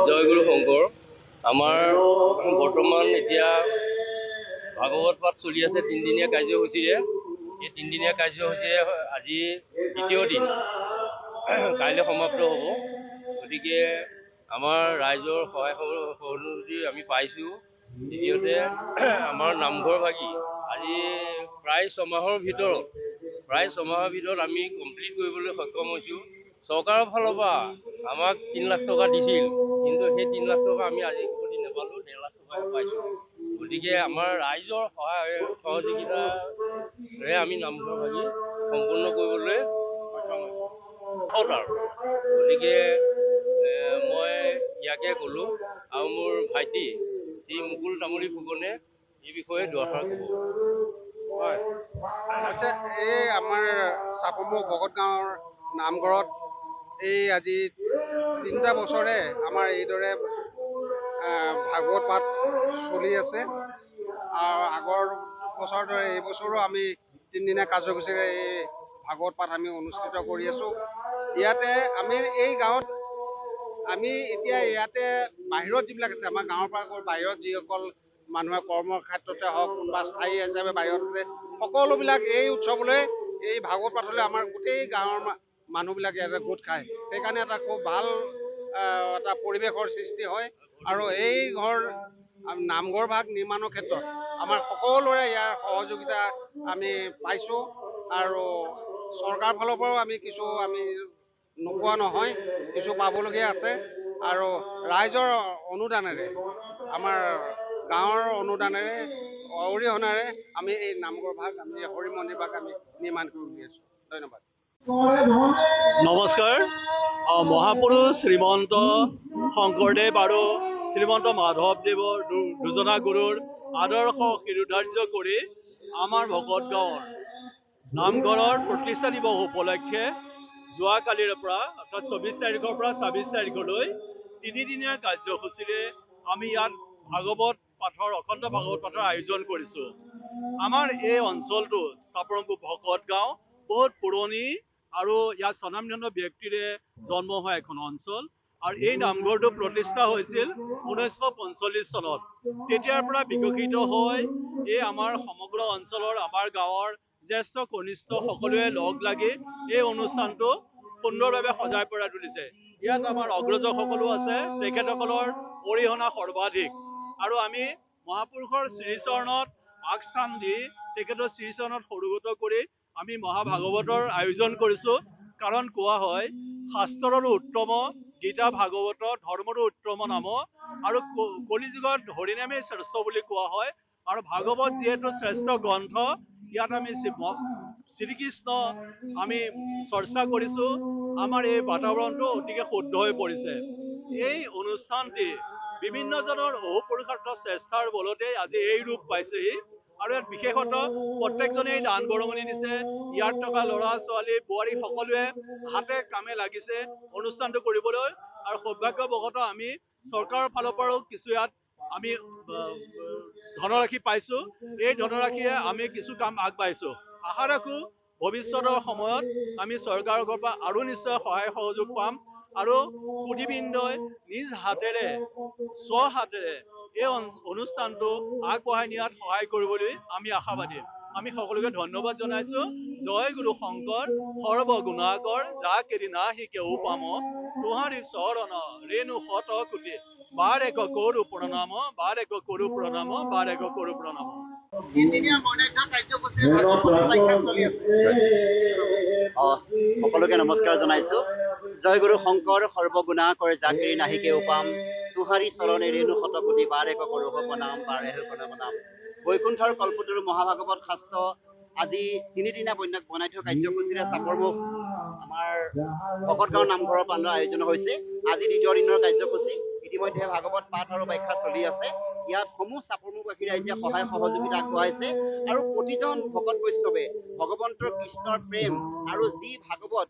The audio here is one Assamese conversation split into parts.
জয়গুৰু শংকৰ। আমাৰ বৰ্তমান এতিয়া ভাগৱত পাঠ চলি আছে তিনিদিনীয়া কাৰ্যসূচীৰে। এই তিনিদিনীয়া কাৰ্যসূচীৰে আজি দ্বিতীয় দিন, কাইলৈ সমাপ্ত হ'ব। গতিকে আমাৰ ৰাইজৰ সহায় সহযোগী আমি পাইছোঁ। দ্বিতীয়তে আমাৰ নামঘৰ ভাগি আজি প্ৰায় ছমাহৰ ভিতৰত আমি কমপ্লিট কৰিবলৈ সক্ষম হৈছোঁ। চৰকাৰৰ ফালৰ পৰা আমাক 3 লাখ টকা দিছিল, কিন্তু সেই 3 লাখ টকা আমি আজি উভতি নাপালোঁ, 1.5 লাখ টকাহে পাইছোঁ। গতিকে আমাৰ ৰাইজৰ সহায় সহযোগিতাৰে আমি নামঘৰ ভাগি সম্পূৰ্ণ কৰিবলৈ সক্ষম হৈছোঁ। গতিকে মই ইয়াকে ক'লোঁ আৰু মোৰ ভাইটি শ্ৰী মুকুল তামুলী ফুকনে এই বিষয়ে দুআষাৰ ক'ব। হয়, আচ্ছা, এই আমাৰ চাপৰমুখ ভকত গাঁৱৰ নামঘৰত এই আজি 3টা বছৰে আমাৰ এইদৰে ভাগৱত পাঠ চলি আছে। আৰু আগৰ বছৰৰ দৰে এই বছৰো আমি 3দিনীয়া কাৰ্যসূচীৰে এই ভাগৱত পাঠ আমি অনুষ্ঠিত কৰি আছোঁ। ইয়াতে আমি এই গাঁৱত এতিয়া ইয়াতে বাহিৰত যিবিলাক আছে, আমাৰ গাঁৱৰ পৰা বাহিৰত যিসকল মানুহে কৰ্মৰ ক্ষেত্ৰতে হওক, কোনোবা স্থায়ী হিচাপে বাহিৰত আছে, সকলোবিলাক এই উৎসৱলৈ, এই ভাগৱত পাঠলৈ আমাৰ গোটেই গাঁৱৰ মানুহবিলাক ইয়াতে গোট খায়। সেইকাৰণে এটা খুব ভাল এটা পৰিৱেশৰ সৃষ্টি হয়। আৰু এই নামঘৰ ভাগ নিৰ্মাণৰ ক্ষেত্ৰত আমাৰ সকলোৰে ইয়াৰ সহযোগিতা আমি পাইছোঁ। আৰু চৰকাৰৰ ফালৰ পৰাও আমি নোপোৱা নহয়, কিছু পাবলগীয়া আছে। আৰু ৰাইজৰ অনুদানেৰে, আমাৰ গাঁৱৰ অনুদানেৰে, অৰিহণাৰে আমি এই নামঘৰ ভাগ, আমি হৰি মন্দিৰ ভাগ আমি নিৰ্মাণ কৰি উলিয়াইছোঁ। ধন্যবাদ। নমস্কাৰ। মহাপুৰুষ শ্ৰীমন্ত শংকৰদেৱ আৰু শ্ৰীমন্ত মাধৱদেৱৰ দুজনা গুৰুৰ আদৰ্শ শিৰোধাৰ্য কৰি আমাৰ ভকত গাঁৱৰ নামঘৰৰ প্ৰতিষ্ঠা দিৱস উপলক্ষে যোৱাকালিৰ পৰা অৰ্থাৎ 24 তাৰিখৰ পৰা 26 তাৰিখলৈ 3দিনীয়া কাৰ্যসূচীৰে আমি ইয়াত অখণ্ড ভাগৱত পাঠৰ আয়োজন কৰিছোঁ। আমাৰ এই অঞ্চলটো চাপৰমুখ ভকত গাঁও বহুত পুৰণি আৰু ইয়াত স্বনামধন্য ব্যক্তিৰে জন্ম হোৱা এখন অঞ্চল। আৰু এই নামঘৰটো প্ৰতিষ্ঠা হৈছিল 1945 চনত। তেতিয়াৰ পৰা বিকশিত হৈ এই আমাৰ সমগ্ৰ অঞ্চলৰ, আমাৰ গাঁৱৰ জ্যেষ্ঠ কনিষ্ঠ সকলোৱে লগ লাগি এই অনুষ্ঠানটো সুন্দৰভাৱে সজাই পৰাই তুলিছে। ইয়াত আমাৰ অগ্ৰজসকলো আছে, তেখেতসকলৰ অৰিহণা সৰ্বাধিক। আৰু আমি মহাপুৰুষৰ শ্ৰীচৰণত আগস্থান দি তেখেতৰ শ্ৰীচৰণত সৰুগত কৰি আমি মহাভাগৱতৰ আয়োজন কৰিছোঁ। কাৰণ কোৱা হয়, শাস্ত্ৰৰো উত্তম গীতা ভাগৱত, ধৰ্মৰো উত্তম নাম, আৰু কলিযুগত হৰিনামেই শ্ৰেষ্ঠ বুলি কোৱা হয়। আৰু ভাগৱত যিহেতু শ্ৰেষ্ঠ গ্ৰন্থ, ইয়াত আমি শ্ৰীকৃষ্ণ আমি চৰ্চা কৰিছোঁ। আমাৰ এই বাতাবৰণটো অতিকে শুদ্ধ হৈ পৰিছে। এই অনুষ্ঠানটি বিভিন্নজনৰ অহোপুৰুষাৰ্থ চেষ্টাৰ বলতে আজি এই ৰূপ পাইছেহি। আৰু ইয়াত বিশেষত প্ৰত্যেকজনেই দান বৰঙণি দিছে। ইয়াত থকা ল'ৰা ছোৱালী বোৱাৰী সকলোৱে হাতে কামে লাগিছে অনুষ্ঠানটো কৰিবলৈ। আৰু সৌভাগ্যবশতঃ আমি চৰকাৰৰ ফালৰ পৰাও কিছু ইয়াত আমি ধনৰাশি পাইছোঁ। এই ধনৰাশিৰে আমি কিছু কাম আগবাঢ়িছোঁ। আশা ৰাখোঁ ভৱিষ্যতৰ সময়ত আমি চৰকাৰৰ পৰা আৰু নিশ্চয় সহায় সহযোগ পাম। আৰু সুধীবৃন্দই নিজ হাতেৰে, স্বহাতেৰে এই অনুষ্ঠানটো আগবঢ়াই নিয়াত সহায় কৰিবলৈ আমি আশাবাদী। আমি সকলোকে ধন্যবাদ জনাইছোঁ। জয় গুৰু শংকৰ সৰ্বগুণাকৰ, যাক এৰি নাহি কেও পাম, তোহাৰি চৰণ ৰেণু শত কোটি, বাৰে কৰোঁ প্ৰণাম, বাৰে কৰোঁ প্ৰণাম, বাৰে কৰোঁ প্ৰণাম। সকলোকে নমস্কাৰ জনাইছোঁ। জয় গুৰু শংকৰ সৰ্বগুণাকৰ, যাক এৰি নাহি কেও পাম, তোহাৰি চৰণে ৰেণু শত কোটি, বাৰে কৰোঁ প্ৰণাম, বাৰে কৰোঁ প্ৰণাম। বৈকুণ্ঠৰ কল্পতৰু মহাভাগৱত শাস্ত্ৰ আজি 3দিনীয়া বনাই থোৱা কাৰ্যসূচীৰে চাপৰমুখ আমাৰ ভকত গাঁও নামঘৰৰ পৰা আয়োজন হৈছে। আজি 2য় দিনৰ কাৰ্যসূচী। ইতিমধ্যে ভাগৱত পাঠ আৰু ব্যাখ্যা চলি আছে। ইয়াত সমূহ চাপৰমুখবাসী ৰাইজে সহায় সহযোগিতা আগবঢ়াইছে। আৰু প্ৰতিজন ভকত বৈষ্ণৱে ভগৱন্তৰ কৃষ্ণৰ প্ৰেম আৰু যি ভাগৱত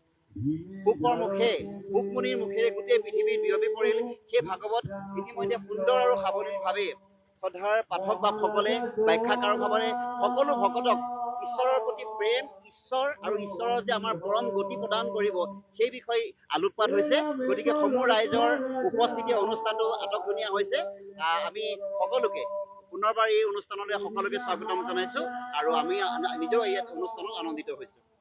শুকৰ মুখে, শুকমুনিৰ মুখেৰে গোটেই পৃথিৱীত বিয়পি পৰিল, সেই ভাগৱত ইতিমধ্যে সুন্দৰ আৰু সাৱলীলভাৱে শ্ৰদ্ধাৰ পাঠক বাপসকলে ব্যাখ্যাকাৰকসকলে সকলো ভকতক ঈশ্বৰৰ প্ৰতি প্ৰেম, ঈশ্বৰ আৰু ঈশ্বৰৰ যে আমাৰ পৰম গতি প্ৰদান কৰিব সেই বিষয়ে আলোকপাত হৈছে। গতিকে সমূহ ৰাইজৰ উপস্থিতি অনুষ্ঠানটো আটকধুনীয়া হৈছে। আমি সকলোকে পুনৰবাৰ এই অনুষ্ঠানলৈ সকলোকে স্বাগতম জনাইছোঁ আৰু আমি নিজেও এই অনুষ্ঠানত আনন্দিত হৈছোঁ।